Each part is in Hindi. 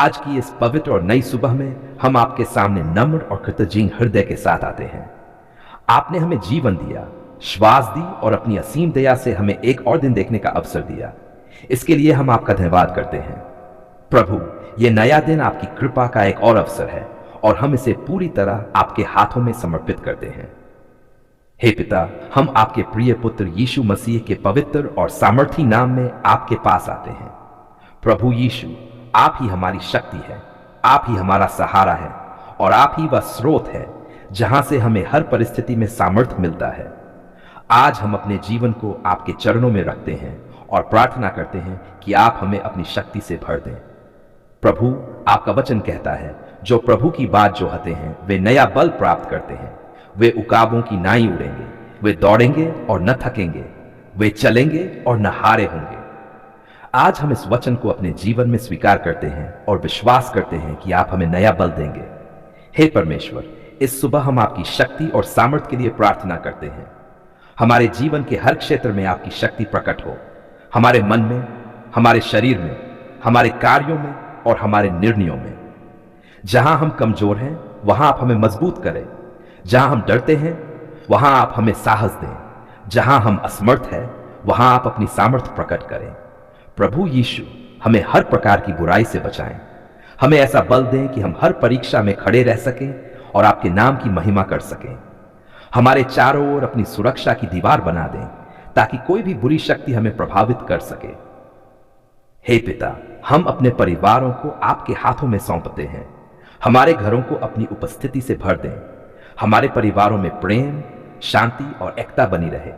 आज की इस पवित्र और नई सुबह में हम आपके सामने नम्र और कृतज्ञ हृदय के साथ आते हैं। आपने हमें जीवन दिया, श्वास दी और अपनी असीम दया से हमें एक और दिन देखने का अवसर दिया। इसके लिए हम आपका धन्यवाद करते हैं। प्रभु, ये नया दिन आपकी कृपा का एक और अवसर है और हम इसे पूरी तरह आपके हाथों में समर्पित करते हैं। हे पिता, हम आपके प्रिय पुत्र यीशु मसीह के पवित्र और सामर्थी नाम में आपके पास आते हैं। प्रभु यीशु, आप ही हमारी शक्ति है, आप ही हमारा सहारा है और आप ही वह स्रोत है जहां से हमें हर परिस्थिति में सामर्थ्य मिलता है। आज हम अपने जीवन को आपके चरणों में रखते हैं और प्रार्थना करते हैं कि आप हमें अपनी शक्ति से भर दें। प्रभु, आपका वचन कहता है, जो प्रभु की बात जोहते हैं वे नया बल प्राप्त करते हैं। वे उकाबों की नाई उड़ेंगे, वे दौड़ेंगे और न थकेंगे, वे चलेंगे और न हारे होंगे। आज हम इस वचन को अपने जीवन में स्वीकार करते हैं और विश्वास करते हैं कि आप हमें नया बल देंगे। हे परमेश्वर, इस सुबह हम आपकी शक्ति और सामर्थ्य के लिए प्रार्थना करते हैं। हमारे जीवन के हर क्षेत्र में आपकी शक्ति प्रकट हो, हमारे मन में, हमारे शरीर में, हमारे कार्यों में और हमारे निर्णयों में। जहां हम कमजोर हैं वहां आप हमें मजबूत करें, जहां हम डरते हैं वहां आप हमें साहस दें, जहां हम असमर्थ हैं वहां आप अपनी सामर्थ्य प्रकट करें। प्रभु यीशु, हमें हर प्रकार की बुराई से बचाएं। हमें ऐसा बल दें कि हम हर परीक्षा में खड़े रह सकें और आपके नाम की महिमा कर सकें। हमारे चारों ओर अपनी सुरक्षा की दीवार बना दें ताकि कोई भी बुरी शक्ति हमें प्रभावित कर सके। हे पिता, हम अपने परिवारों को आपके हाथों में सौंपते हैं। हमारे घरों को अपनी उपस्थिति से भर दें। हमारे परिवारों में प्रेम, शांति और एकता बनी रहे।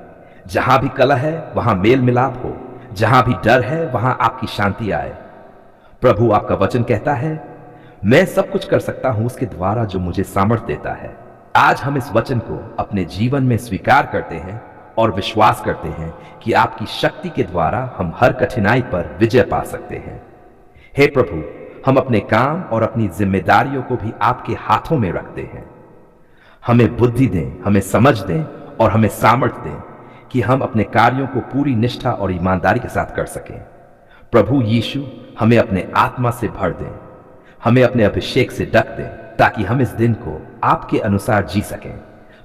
जहां भी कलह है वहां मेल मिलाप हो, जहां भी डर है वहां आपकी शांति आए। प्रभु, आपका वचन कहता है, मैं सब कुछ कर सकता हूं उसके द्वारा जो मुझे सामर्थ्य देता है। आज हम इस वचन को अपने जीवन में स्वीकार करते हैं और विश्वास करते हैं कि आपकी शक्ति के द्वारा हम हर कठिनाई पर विजय पा सकते हैं। हे प्रभु, हम अपने काम और अपनी जिम्मेदारियों को भी आपके हाथों में रखते हैं। हमें बुद्धि दें, हमें समझ दें और हमें सामर्थ्य दें कि हम अपने कार्यों को पूरी निष्ठा और ईमानदारी के साथ कर सकें। प्रभु यीशु, हमें अपने आत्मा से भर दें, हमें अपने अभिषेक से ढक दें ताकि हम इस दिन को आपके अनुसार जी सकें।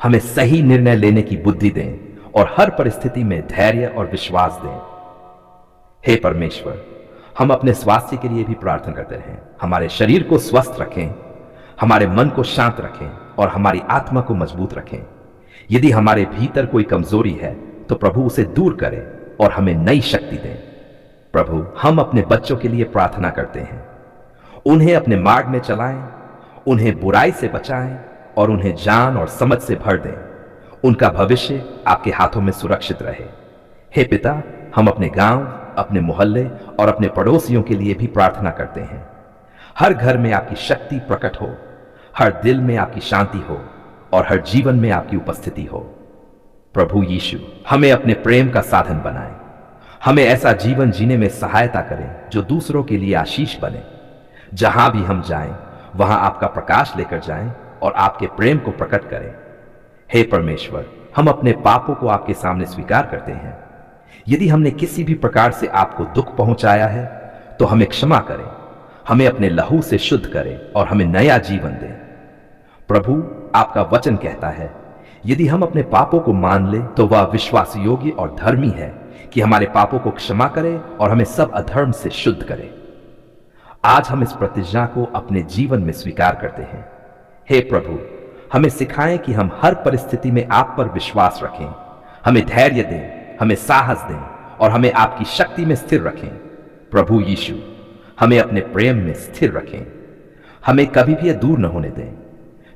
हमें सही निर्णय लेने की बुद्धि दें और हर परिस्थिति में धैर्य और विश्वास दें। हे परमेश्वर, हम अपने स्वास्थ्य के लिए भी प्रार्थना करते हैं। हमारे शरीर को स्वस्थ रखें, हमारे मन को शांत रखें और हमारी आत्मा को मजबूत रखें। यदि हमारे भीतर कोई कमजोरी है तो प्रभु उसे दूर करें और हमें नई शक्ति दें। प्रभु, हम अपने बच्चों के लिए प्रार्थना करते हैं। उन्हें अपने मार्ग में चलाएं, उन्हें बुराई से बचाएं और उन्हें जान और समझ से भर दें। उनका भविष्य आपके हाथों में सुरक्षित रहे। हे पिता, हम अपने गांव, अपने मोहल्ले और अपने पड़ोसियों के लिए भी प्रार्थना करते हैं। हर घर में आपकी शक्ति प्रकट हो, हर दिल में आपकी शांति हो और हर जीवन में आपकी उपस्थिति हो। प्रभु यीशु, हमें अपने प्रेम का साधन बनाएं। हमें ऐसा जीवन जीने में सहायता करें जो दूसरों के लिए आशीष बने। जहां भी हम जाएं वहां आपका प्रकाश लेकर जाएं और आपके प्रेम को प्रकट करें। हे परमेश्वर, हम अपने पापों को आपके सामने स्वीकार करते हैं। यदि हमने किसी भी प्रकार से आपको दुख पहुंचाया है तो हमें क्षमा करें, हमें अपने लहू से शुद्ध करें और हमें नया जीवन दें। प्रभु, आपका वचन कहता है, यदि हम अपने पापों को मान लें तो वह विश्वास योग्य और धर्मी है कि हमारे पापों को क्षमा करे और हमें सब अधर्म से शुद्ध करे। आज हम इस प्रतिज्ञा को अपने जीवन में स्वीकार करते हैं। हे प्रभु, हमें सिखाएं कि हम हर परिस्थिति में आप पर विश्वास रखें। हमें धैर्य दें, हमें साहस दें और हमें आपकी शक्ति में स्थिर रखें। प्रभु यीशु, हमें अपने प्रेम में स्थिर रखें। हमें कभी भी दूर न होने दें।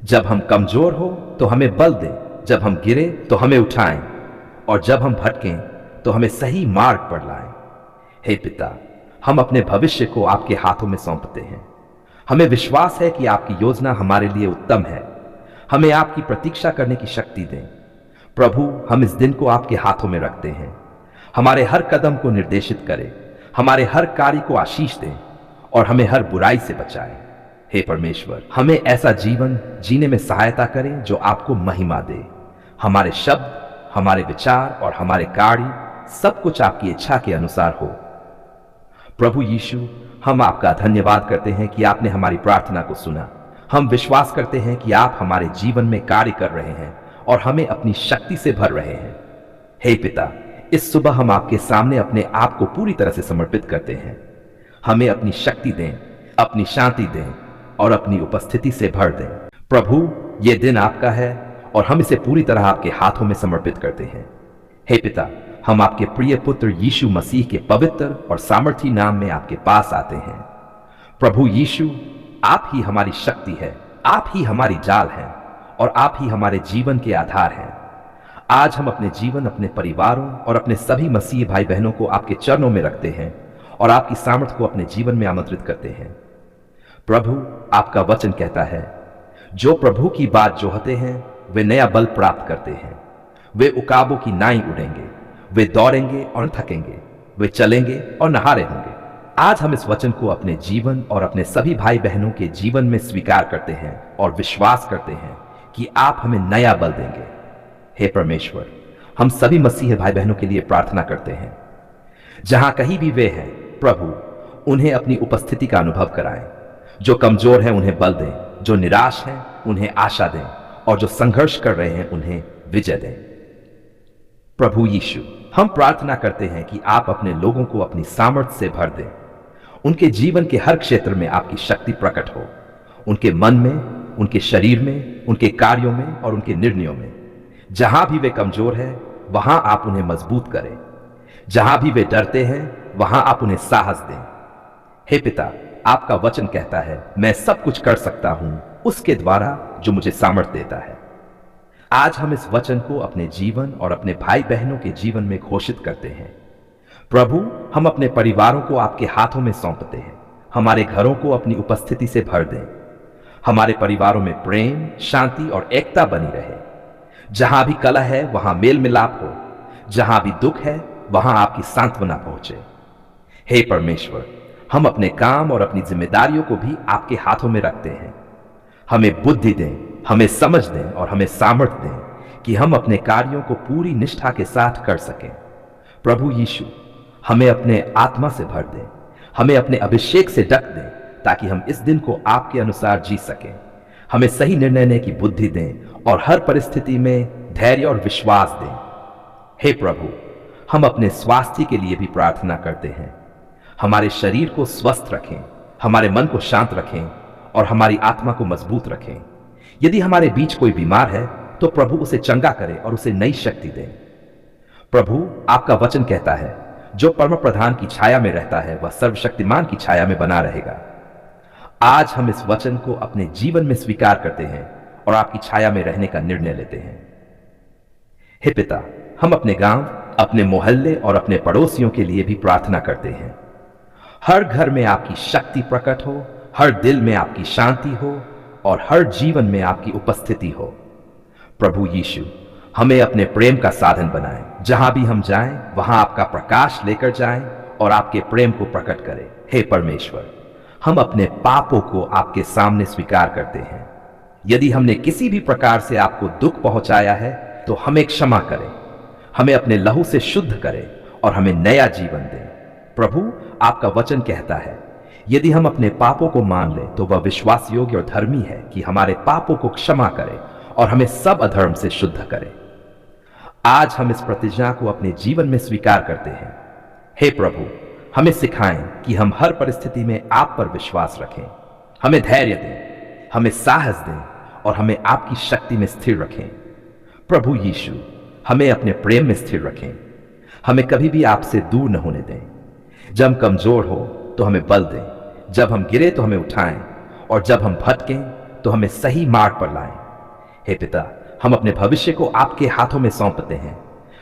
जब हम कमजोर हो तो हमें बल दें, जब हम गिरे तो हमें उठाएं और जब हम भटकें तो हमें सही मार्ग पर लाएं। हे पिता, हम अपने भविष्य को आपके हाथों में सौंपते हैं। हमें विश्वास है कि आपकी योजना हमारे लिए उत्तम है। हमें आपकी प्रतीक्षा करने की शक्ति दें। प्रभु, हम इस दिन को आपके हाथों में रखते हैं। हमारे हर कदम को निर्देशित करें, हमारे हर कार्य को आशीष दें और हमें हर बुराई से बचाएं। हे परमेश्वर, हमें ऐसा जीवन जीने में सहायता करें जो आपको महिमा दे। हमारे शब्द, हमारे विचार और हमारे कार्य सब कुछ आपकी इच्छा के अनुसार हो। प्रभु यीशु, हम आपका धन्यवाद करते हैं कि आपने हमारी प्रार्थना को सुना। हम विश्वास करते हैं कि आप हमारे जीवन में कार्य कर रहे हैं और हमें अपनी शक्ति से भर रहे हैं। हे पिता, इस सुबह हम आपके सामने अपने आप को पूरी तरह से समर्पित करते हैं। हमें अपनी शक्ति दें, अपनी शांति दें और अपनी उपस्थिति से भर दें। प्रभु, ये दिन आपका है और हम इसे पूरी तरह आपके हाथों में समर्पित करते हैं। हे पिता, हम आपके प्रिय पुत्र यीशु मसीह के पवित्र और सामर्थी नाम में आपके पास आते हैं। प्रभु यीशु, आप ही हमारी शक्ति है, आप ही हमारी जाल है और आप ही हमारे जीवन के आधार हैं। आज हम अपने जीवन, अपने परिवारों और अपने सभी मसीह भाई बहनों को आपके चरणों में रखते हैं और आपकी सामर्थ को अपने जीवन में आमंत्रित करते हैं। प्रभु, आपका वचन कहता है, जो प्रभु की बात जोहते हैं वे नया बल प्राप्त करते हैं। वे उकाबों की नाई उड़ेंगे, वे दौड़ेंगे और थकेंगे, वे चलेंगे और नहारे होंगे। आज हम इस वचन को अपने जीवन और अपने सभी भाई बहनों के जीवन में स्वीकार करते हैं और विश्वास करते हैं कि आप हमें नया बल देंगे। हे परमेश्वर, हम सभी मसीह भाई बहनों के लिए प्रार्थना करते हैं। जहां कहीं भी वे हैं, प्रभु, उन्हें अपनी उपस्थिति का अनुभव कराएं। जो कमजोर हैं उन्हें बल दें, जो निराश हैं उन्हें आशा दें और जो संघर्ष कर रहे हैं उन्हें विजय दें। प्रभु यीशु, हम प्रार्थना करते हैं कि आप अपने लोगों को अपनी सामर्थ्य से भर दें। उनके जीवन के हर क्षेत्र में आपकी शक्ति प्रकट हो, उनके मन में, उनके शरीर में, उनके कार्यों में और उनके निर्णयों में। जहां भी वे कमजोर हैं वहां आप उन्हें मजबूत करें। जहां भी वे डरते हैं वहां आप उन्हें साहस दें। हे पिता, आपका वचन कहता है, मैं सब कुछ कर सकता हूं उसके द्वारा जो मुझे सामर्थ्य देता है। आज हम इस वचन को अपने जीवन और अपने भाई बहनों के जीवन में घोषित करते हैं। प्रभु, हम अपने परिवारों को आपके हाथों में सौंपते हैं। हमारे घरों को अपनी उपस्थिति से भर दें। हमारे परिवारों में प्रेम, शांति और एकता बनी रहे। जहां भी कलह है वहां मेल मिलाप हो, जहां भी दुख है वहां आपकी सांत्वना पहुंचे। हे परमेश्वर, हम अपने काम और अपनी जिम्मेदारियों को भी आपके हाथों में रखते हैं। हमें बुद्धि दें, हमें समझ दें और हमें सामर्थ्य दें कि हम अपने कार्यों को पूरी निष्ठा के साथ कर सकें। प्रभु यीशु, हमें अपने आत्मा से भर दें, हमें अपने अभिषेक से ढक दें ताकि हम इस दिन को आपके अनुसार जी सकें। हमें सही निर्णय लेने की बुद्धि दें और हर परिस्थिति में धैर्य और विश्वास दें। हे प्रभु, हम अपने स्वास्थ्य के लिए भी प्रार्थना करते हैं। हमारे शरीर को स्वस्थ रखें, हमारे मन को शांत रखें और हमारी आत्मा को मजबूत रखें। यदि हमारे बीच कोई बीमार है तो प्रभु उसे चंगा करे और उसे नई शक्ति दे। प्रभु, आपका वचन कहता है, जो परम प्रधान की छाया में रहता है वह सर्वशक्तिमान की छाया में बना रहेगा। आज हम इस वचन को अपने जीवन में स्वीकार करते हैं और आपकी छाया में रहने का निर्णय लेते हैं। हे पिता, हम अपने गांव, अपने मोहल्ले और अपने पड़ोसियों के लिए भी प्रार्थना करते हैं। हर घर में आपकी शक्ति प्रकट हो, हर दिल में आपकी शांति हो और हर जीवन में आपकी उपस्थिति हो। प्रभु यीशु, हमें अपने प्रेम का साधन बनाएं। जहां भी हम जाएं वहां आपका प्रकाश लेकर जाएं और आपके प्रेम को प्रकट करें। हे परमेश्वर, हम अपने पापों को आपके सामने स्वीकार करते हैं। यदि हमने किसी भी प्रकार से आपको दुख पहुंचाया है तो हमें क्षमा करें, हमें अपने लहू से शुद्ध करें और हमें नया जीवन दें। प्रभु, आपका वचन कहता है, यदि हम अपने पापों को मान लें तो वह विश्वास योग्य और धर्मी है कि हमारे पापों को क्षमा करे और हमें सब अधर्म से शुद्ध करे। आज हम इस प्रतिज्ञा को अपने जीवन में स्वीकार करते हैं। हे प्रभु, हमें सिखाएं कि हम हर परिस्थिति में आप पर विश्वास रखें। हमें धैर्य दें, हमें साहस दें और हमें आपकी शक्ति में स्थिर रखें। प्रभु यीशु, हमें अपने प्रेम में स्थिर रखें। हमें कभी भी आपसे दूर न होने दें। जब हम कमजोर हो तो हमें बल दें, जब हम गिरे तो हमें उठाएं और जब हम भटकें तो हमें सही मार्ग पर लाएं। हे पिता, हम अपने भविष्य को आपके हाथों में सौंपते हैं।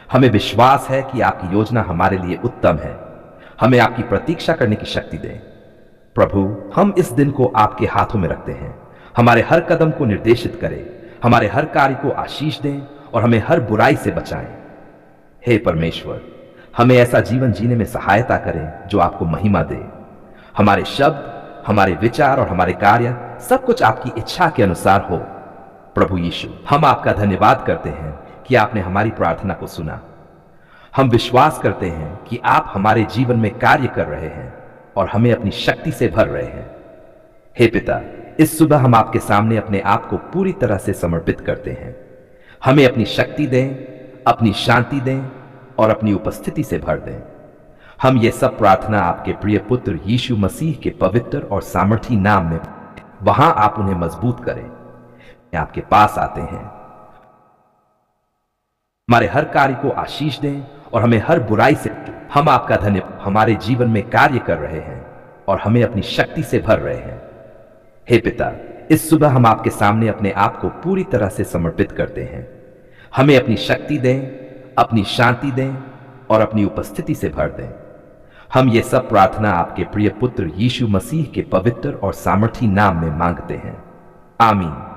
हमें विश्वास है कि आपकी योजना हमारे लिए उत्तम है। हमें आपकी प्रतीक्षा करने की शक्ति दें। प्रभु, हम इस दिन को आपके हाथों में रखते हैं। हमारे हर कदम को निर्देशित करें, हमारे हर कार्य को आशीष दें और हमें हर बुराई से बचाएं। हे परमेश्वर, हमें ऐसा जीवन जीने में सहायता करें जो आपको महिमा दे। हमारे शब्द, हमारे विचार और हमारे कार्य सब कुछ आपकी इच्छा के अनुसार हो। प्रभु यीशु, हम आपका धन्यवाद करते हैं कि आपने हमारी प्रार्थना को सुना। हम विश्वास करते हैं कि आप हमारे जीवन में कार्य कर रहे हैं। और हमें अपनी शक्ति से भर रहे हैं। हे पिता, इस सुबह हम आपके सामने अपने आप को पूरी तरह से समर्पित करते हैं। हमें अपनी शक्ति दें, अपनी शांति दें और अपनी उपस्थिति से भर दें। हम ये सब प्रार्थना आपके प्रिय पुत्र यीशु मसीह के पवित्र और सामर्थी नाम में, वहां आप उन्हें मजबूत करें। आपके पास आते हैं, हमारे हर कार्य को आशीष दें और हमें हर बुराई से, हम आपका धन्यवाद हमारे जीवन में कार्य कर रहे हैं और हमें अपनी शक्ति से भर रहे हैं। हे पिता, इस सुबह हम आपके सामने अपने आप को पूरी तरह से समर्पित करते हैं। हमें अपनी शक्ति दें, अपनी शांति दें और अपनी उपस्थिति से भर दें। हम ये सब प्रार्थना आपके प्रिय पुत्र यीशु मसीह के पवित्र और सामर्थी नाम में मांगते हैं। आमीन।